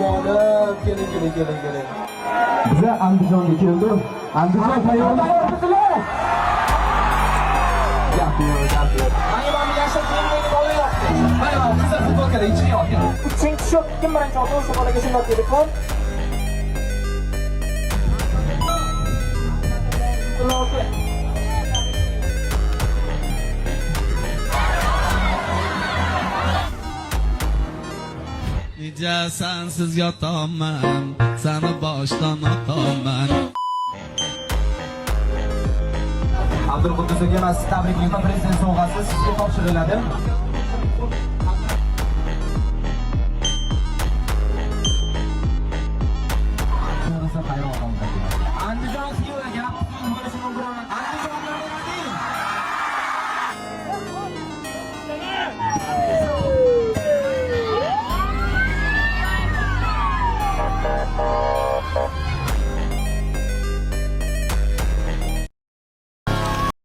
onajonim, keling. Bize Andijonga keldim. Andijon tayyormisilar? Gapir. Mana yashil kiyimdagi bola yo'qdi. Mana biza futbolkada ichiga yo'q. Uchinchi shot kim birinchi oldi o'sha bolaga shunday telefon. Necha sensiz yotaman, seni boshdan otaman. Abdulquddus aka, mas tabriklayman, prezident sovg'asi sizga topshiriladi.